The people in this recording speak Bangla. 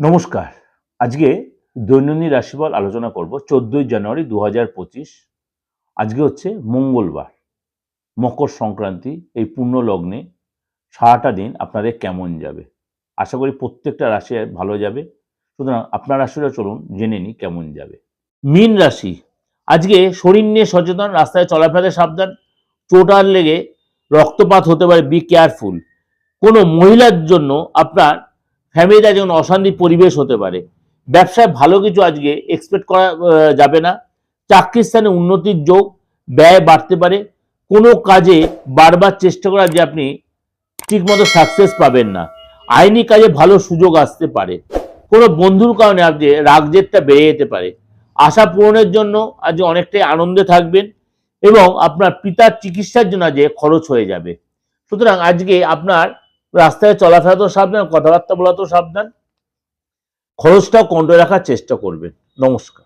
নমস্কার। আজকে দৈনন্দিন রাশিফল আলোচনা করব 14ই জানুয়ারি 2025। আজকে হচ্ছে মঙ্গলবার, মকর সংক্রান্তি। এই পূর্ণ লগ্নে সারাটা দিন আপনাদের কেমন যাবে? আশা করি প্রত্যেকটা রাশি ভালো যাবে। সুতরাং আপনার রাশিটা চলুন জেনে নিই কেমন যাবে। মীন রাশি, আজকে শরীর নিয়ে সচেতন, রাস্তায় চলাফেরাতে সাবধান, চোট আর লেগে রক্তপাত হতে পারে, বি কেয়ারফুল। কোনো মহিলার জন্য আপনার ফ্যামিলিতে যেমন অশান্তি পরিবেশ হতে পারে। ব্যবসায় ভালো কিছু আজকে এক্সপেক্ট করা যাবে না। চাকরির স্থানে উন্নতির যোগ, ব্যয় বাড়তে পারে। কোনো কাজে বারবার চেষ্টা করা যে আপনি ঠিকমতো সাকসেস পাবেন না। আইনি কাজে ভালো সুযোগ আসতে পারে। কোনো বন্ধুর কারণে আপনি রাগ জেদটা বেড়ে যেতে পারে। আশা পূরণের জন্য আজ অনেকটাই আনন্দে থাকবেন এবং আপনার পিতার চিকিৎসার জন্য আজ খরচ হয়ে যাবে। সুতরাং আজকে আপনার রাস্তায় চলাফেরাতেও সাবধান, কথাবার্তা বলাতেও সাবধান, খরচটাও কন্ট্রোলে রাখার চেষ্টা করবেন। নমস্কার।